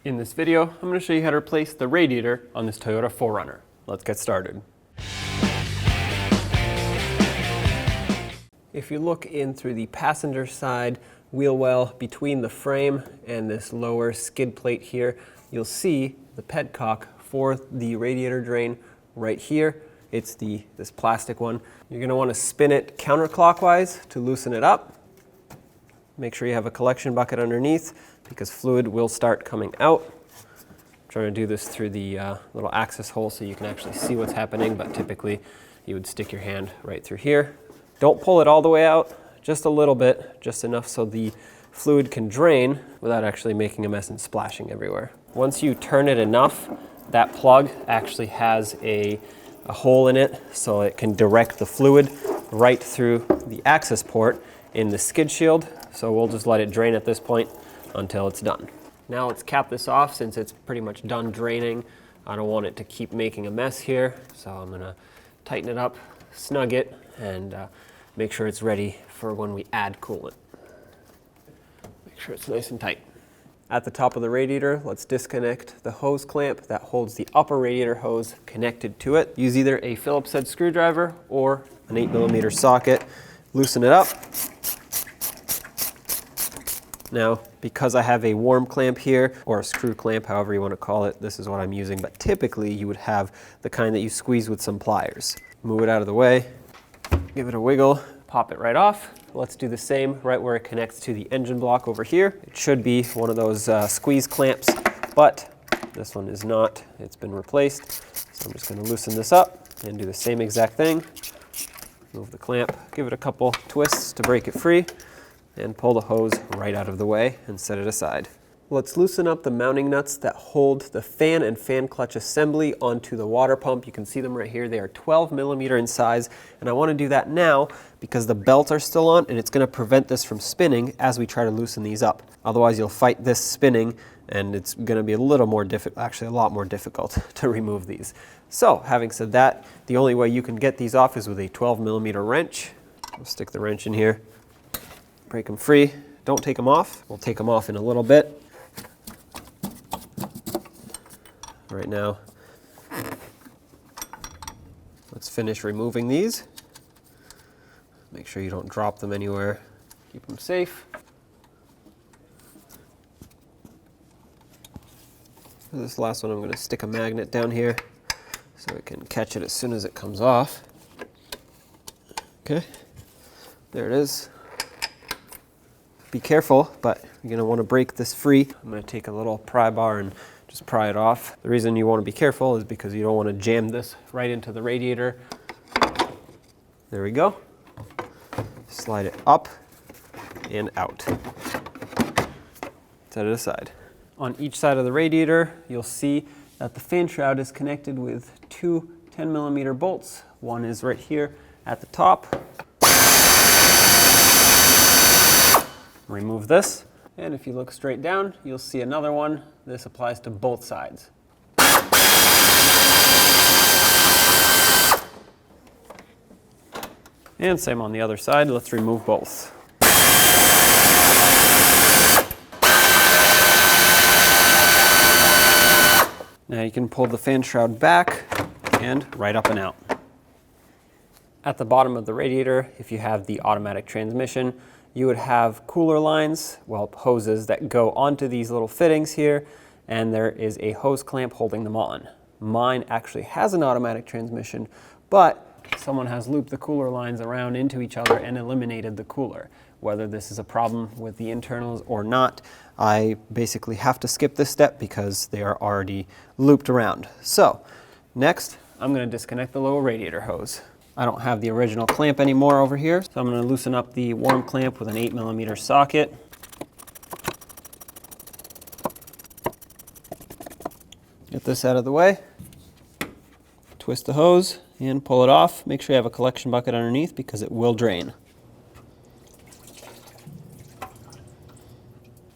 In this video, I'm going to show you how to replace the radiator on this Toyota 4Runner. Let's get started. If you look in through the passenger side wheel well between the frame and this lower skid plate here, you'll see the petcock for the radiator drain right here. It's this plastic one. You're going to want to spin it counterclockwise to loosen it up. Make sure you have a collection bucket underneath because fluid will start coming out. I'm trying to do this through the little access hole so you can actually see what's happening, but typically you would stick your hand right through here. Don't pull it all the way out, just a little bit, just enough so the fluid can drain without actually making a mess and splashing everywhere. Once you turn it enough, that plug actually has a hole in it so it can direct the fluid right through the access port in the skid shield. So we'll just let it drain at this point until it's done. Now let's cap this off since it's pretty much done draining. I don't want it to keep making a mess here, so I'm gonna tighten it up, snug it, and make sure it's ready for when we add coolant. Make sure it's nice and tight. At the top of the radiator, let's disconnect the hose clamp that holds the upper radiator hose connected to it. Use either a Phillips head screwdriver or an 8mm socket. Loosen it up. Now, because I have a worm clamp here, or a screw clamp, however you want to call it, this is what I'm using, but typically you would have the kind that you squeeze with some pliers. Move it out of the way, give it a wiggle, pop it right off. Let's do the same right where it connects to the engine block over here. It should be one of those squeeze clamps, but this one is not. It's been replaced. So I'm just going to loosen this up and do the same exact thing. Move the clamp, give it a couple twists to break it free, and pull the hose right out of the way and set it aside. Let's loosen up the mounting nuts that hold the fan and fan clutch assembly onto the water pump. You can see them right here. They are 12mm in size, and I want to do that now because the belts are still on and it's going to prevent this from spinning as we try to loosen these up. Otherwise you'll fight this spinning and it's going to be a little more difficult, actually a lot more difficult to remove these. So having said that, the only way you can get these off is with a 12mm wrench. We'll stick the wrench in here. Break them free. Don't take them off. We'll take them off in a little bit. Right now, let's finish removing these. Make sure you don't drop them anywhere. Keep them safe. For this last one, I'm going to stick a magnet down here so it can catch it as soon as it comes off. Okay, there it is. Be careful, but you're going to want to break this free. I'm going to take a little pry bar and just pry it off. The reason you want to be careful is because you don't want to jam this right into the radiator. There we go. Slide it up and out. Set it aside. On each side of the radiator, you'll see that the fan shroud is connected with two 10mm bolts. One is right here at the top. Remove this, and if you look straight down, you'll see another one. This applies to both sides. And same on the other side. Let's remove both. Now you can pull the fan shroud back and right up and out. At the bottom of the radiator, if you have the automatic transmission, you would have cooler lines, well, hoses that go onto these little fittings here, and there is a hose clamp holding them on. Mine actually has an automatic transmission, but someone has looped the cooler lines around into each other and eliminated the cooler. Whether this is a problem with the internals or not, I basically have to skip this step because they are already looped around. So, next, I'm going to disconnect the lower radiator hose. I don't have the original clamp anymore over here, so I'm going to loosen up the worm clamp with an 8mm socket. Get this out of the way. Twist the hose and pull it off. Make sure you have a collection bucket underneath because it will drain.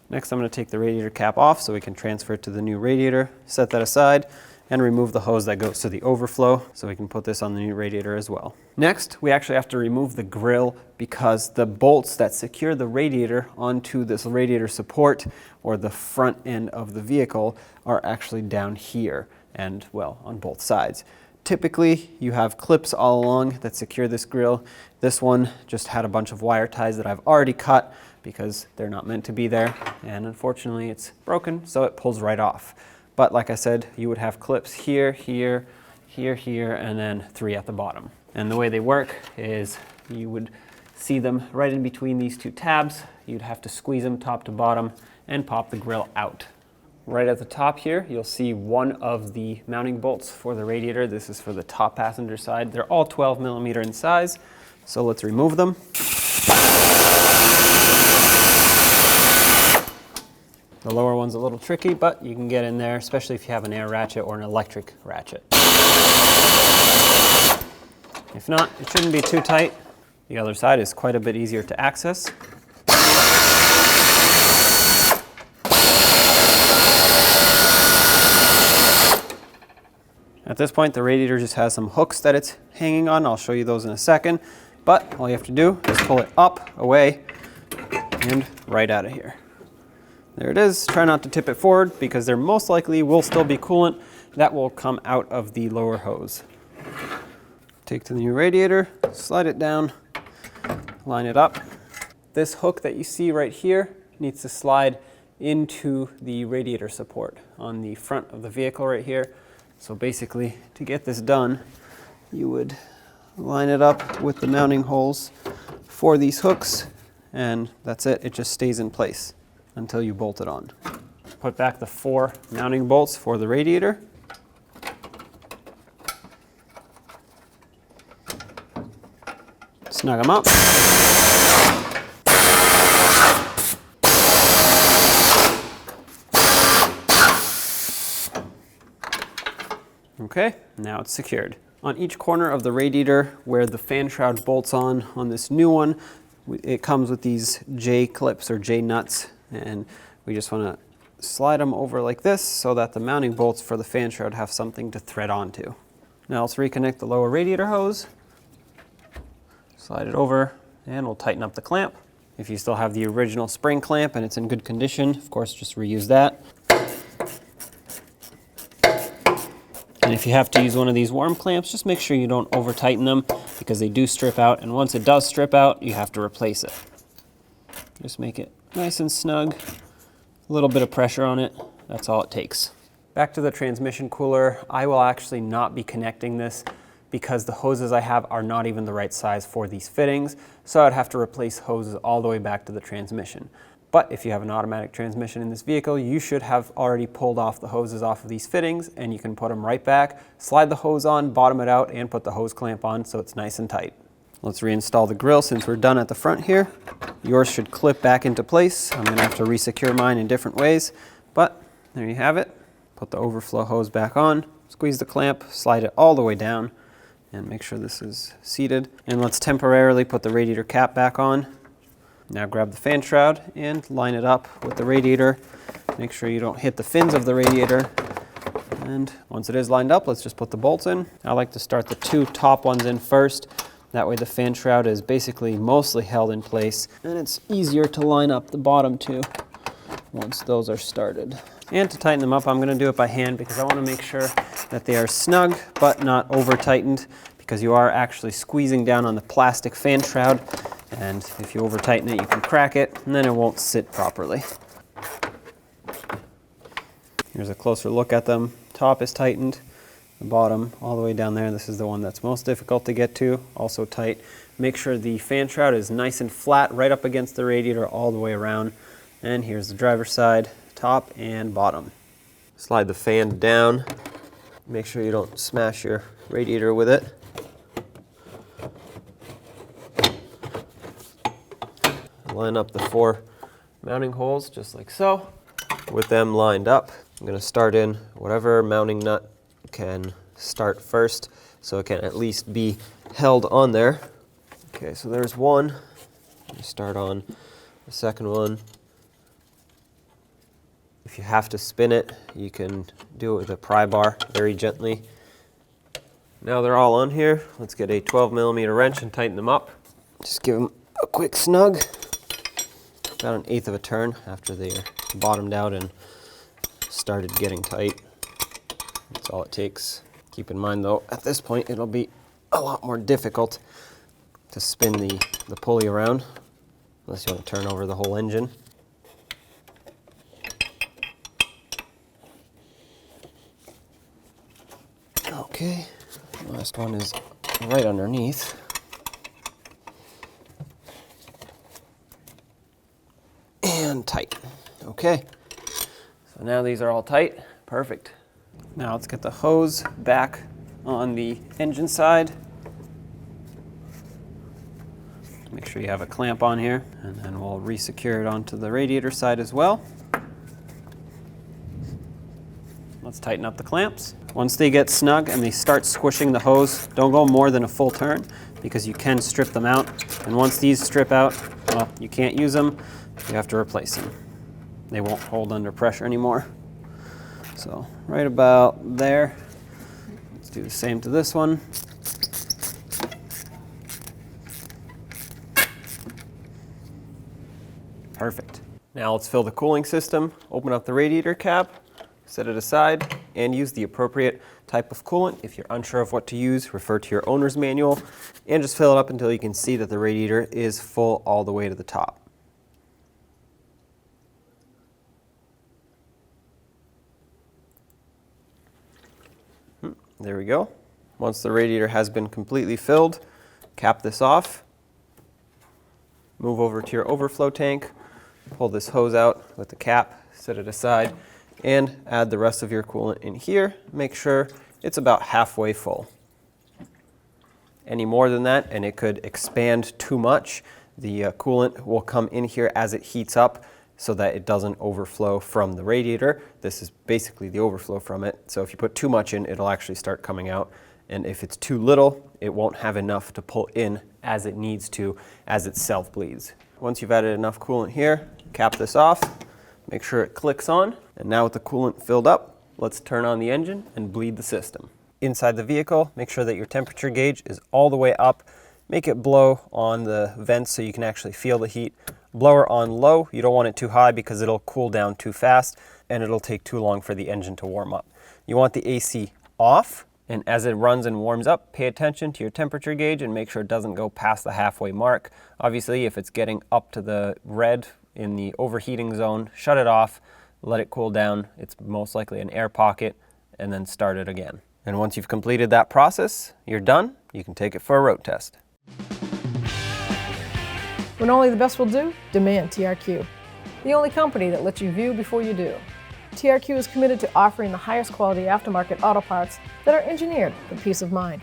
Next, I'm going to take the radiator cap off so we can transfer it to the new radiator. Set that aside, and remove the hose that goes to the overflow, so we can put this on the new radiator as well. Next, we actually have to remove the grill because the bolts that secure the radiator onto this radiator support or the front end of the vehicle are actually down here and, well, on both sides. Typically, you have clips all along that secure this grill. This one just had a bunch of wire ties that I've already cut because they're not meant to be there, and unfortunately it's broken, so it pulls right off. But like I said, you would have clips here, here, here, here, and then 3 at the bottom. And the way they work is you would see them right in between these 2 tabs. You'd have to squeeze them top to bottom and pop the grill out. Right at the top here, you'll see one of the mounting bolts for the radiator. This is for the top passenger side. They're all 12 millimeter in size, so let's remove them. The lower one's a little tricky, but you can get in there, especially if you have an air ratchet or an electric ratchet. If not, it shouldn't be too tight. The other side is quite a bit easier to access. At this point, the radiator just has some hooks that it's hanging on. I'll show you those in a second. But all you have to do is pull it up, away, and right out of here. There it is. Try not to tip it forward because there most likely will still be coolant that will come out of the lower hose. Take to the new radiator, slide it down, line it up. This hook that you see right here needs to slide into the radiator support on the front of the vehicle right here. So basically, to get this done, you would line it up with the mounting holes for these hooks, and that's it. It just stays in place until you bolt it on. Put back the 4 mounting bolts for the radiator. Snug them up. Okay, now it's secured. On each corner of the radiator where the fan shroud bolts on this new one, it comes with these J clips or J nuts, and we just want to slide them over like this so that the mounting bolts for the fan shroud have something to thread onto. Now let's reconnect the lower radiator hose, slide it over, and we'll tighten up the clamp. If you still have the original spring clamp and it's in good condition, of course, just reuse that. And if you have to use one of these worm clamps, just make sure you don't over tighten them because they do strip out, and once it does strip out, you have to replace it. Just make it nice and snug, a little bit of pressure on it, that's all it takes. Back to the transmission cooler, I will actually not be connecting this because the hoses I have are not even the right size for these fittings, so I'd have to replace hoses all the way back to the transmission. But if you have an automatic transmission in this vehicle, you should have already pulled off the hoses off of these fittings, and you can put them right back, slide the hose on, bottom it out, and put the hose clamp on so it's nice and tight. Let's reinstall the grill since we're done at the front here. Yours should clip back into place. I'm gonna have to resecure mine in different ways, but there you have it. Put the overflow hose back on, squeeze the clamp, slide it all the way down, and make sure this is seated. And let's temporarily put the radiator cap back on. Now grab the fan shroud and line it up with the radiator. Make sure you don't hit the fins of the radiator. And once it is lined up, let's just put the bolts in. I like to start the 2 top ones in first. That way the fan shroud is basically mostly held in place, and it's easier to line up the bottom 2 once those are started. And to tighten them up, I'm gonna do it by hand because I wanna make sure that they are snug but not over tightened, because you are actually squeezing down on the plastic fan shroud, and if you over tighten it, you can crack it, and then it won't sit properly. Here's a closer look at them. Top is tightened, the bottom all the way down there. This is the one that's most difficult to get to, also tight. Make sure the fan shroud is nice and flat right up against the radiator all the way around. And here's the driver's side, top and bottom. Slide the fan down. Make sure you don't smash your radiator with it. Line up the 4 mounting holes just like so. With them lined up, I'm going to start in whatever mounting nut can start first so it can at least be held on there. Okay, so there's one. Start on the second one. If you have to spin it, you can do it with a pry bar very gently. Now they're all on here. Let's get a 12mm wrench and tighten them up. Just give them a quick snug. About 1/8 of a turn after they're bottomed out and started getting tight. That's all it takes. Keep in mind though, at this point it'll be a lot more difficult to spin the pulley around, unless you want to turn over the whole engine. Okay, last one is right underneath. And tight. Okay, so now these are all tight. Perfect. Now let's get the hose back on the engine side. Make sure you have a clamp on here, and then we'll re-secure it onto the radiator side as well. Let's tighten up the clamps. Once they get snug and they start squishing the hose, don't go more than a full turn because you can strip them out. And once these strip out, well, you can't use them. You have to replace them. They won't hold under pressure anymore. So right about there. Let's do the same to this one. Perfect. Now let's fill the cooling system. Open up the radiator cap, set it aside, and use the appropriate type of coolant. If you're unsure of what to use, refer to your owner's manual, and just fill it up until you can see that the radiator is full all the way to the top. There we go. Once the radiator has been completely filled, cap this off, move over to your overflow tank, pull this hose out with the cap, set it aside, and add the rest of your coolant in here. Make sure it's about halfway full. Any more than that, and it could expand too much, the coolant will come in here as it heats up so that it doesn't overflow from the radiator. This is basically the overflow from it. So if you put too much in, it'll actually start coming out. And if it's too little, it won't have enough to pull in as it needs to as it self-bleeds. Once you've added enough coolant here, cap this off, make sure it clicks on. And now with the coolant filled up, let's turn on the engine and bleed the system. Inside the vehicle, make sure that your temperature gauge is all the way up. Make it blow on the vents so you can actually feel the heat. Blower on low, you don't want it too high because it'll cool down too fast and it'll take too long for the engine to warm up. You want the AC off, and as it runs and warms up, pay attention to your temperature gauge and make sure it doesn't go past the halfway mark. Obviously, if it's getting up to the red in the overheating zone, shut it off, let it cool down. It's most likely an air pocket, and then start it again. And once you've completed that process, you're done. You can take it for a road test. When only the best will do, demand TRQ. The only company that lets you view before you do. TRQ is committed to offering the highest quality aftermarket auto parts that are engineered for peace of mind.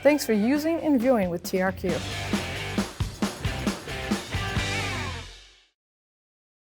Thanks for using and viewing with TRQ.